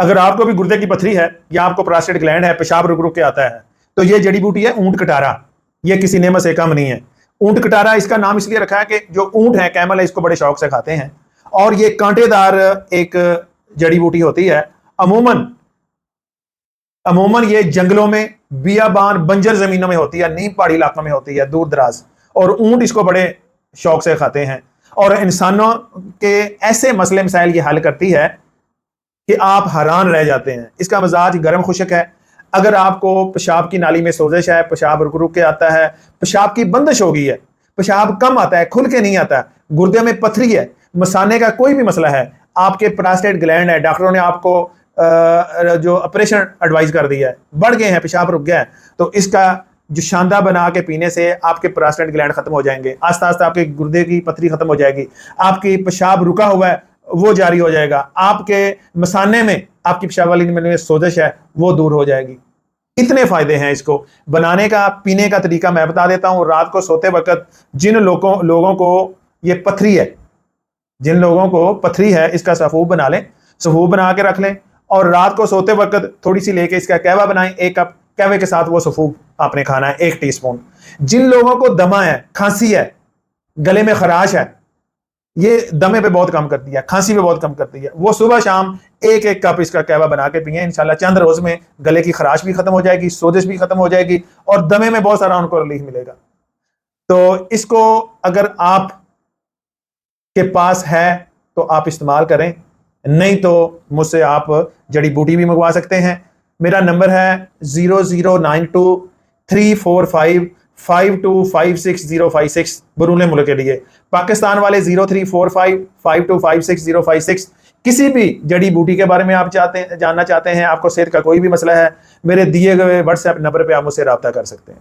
अगर आपको भी गुर्दे की पथरी है या आपको प्रोस्टेट ग्लैंड है, पेशाब रुक रुक के आता है, तो ये जड़ी बूटी है ऊंट कटारा। ये किसी नेमत से कम नहीं है। ऊंट कटारा इसका नाम इसलिए रखा है कि जो ऊंट है, कैमल है, इसको बड़े शौक से खाते हैं। और ये कांटेदार एक जड़ी बूटी होती है। अमूमन ये जंगलों में, बियाबान, बंजर जमीनों में होती है, नीम पहाड़ी इलाकों में होती है, दूर दराज। और ऊंट इसको बड़े शौक से खाते हैं। और इंसानों के ऐसे मसले मसाइल ये हल करती है कि आप हैरान रह जाते हैं। इसका मिजाज गर्म खुशक है। अगर आपको पेशाब की नाली में सोजिश है, पेशाब रुक रुक के आता है, पेशाब की बंदिश हो गई है, पेशाब कम आता है, खुल के नहीं आता, गुर्दे में पथरी है, मसाने का कोई भी मसला है, आपके प्रोस्टेट ग्लैंड है, डॉक्टरों ने आपको जो ऑपरेशन एडवाइस कर दिया है, बढ़ गए हैं, पेशाब रुक गया है, तो इसका जो शानदार बना के पीने से आपके प्रोस्टेट ग्लैंड खत्म हो जाएंगे। आस्ता आस्ता आपके गुर्दे की पथरी खत्म हो जाएगी, आपकी पेशाब रुका हुआ है वो जारी हो जाएगा, आपके मसाने में, आपकी पेशाब वाली में सोजिश है वो दूर हो जाएगी। इतने फायदे हैं इसको बनाने का। पीने का तरीका मैं बता देता हूं। रात को सोते वक्त जिन लोगों को ये पथरी है, जिन लोगों को पथरी है, इसका सफूब बना लें, सफूब बना के रख लें और रात को सोते वक्त थोड़ी सी लेके इसका कहवा बनाएं। 1 कप कहवे के साथ वो सफूब आपने खाना है, 1 टीस्पून। जिन लोगों को दमा है, खांसी है, गले में खराश है, ये दमे पे बहुत कम करती है, खांसी पे बहुत कम करती है, वो सुबह शाम 1-1 कप इसका कहवा बना के पिए। इंशाल्लाह चंद रोज में गले की खराश भी खत्म हो जाएगी, सोजिश भी खत्म हो जाएगी और दमे में बहुत सारा उनको रिलीफ मिलेगा। तो इसको अगर आप के पास है तो आप इस्तेमाल करें, नहीं तो मुझसे आप जड़ी बूटी भी मंगवा सकते हैं। मेरा नंबर है 00923455256056 बरूने मुल्क के लिए। पाकिस्तान वाले 03455256 किसी भी जड़ी बूटी के बारे में आप जानना चाहते हैं, आपको सेहत का कोई भी मसला है, मेरे दिए गए व्हाट्सएप नंबर पे आप मुझसे रब्ता कर सकते हैं।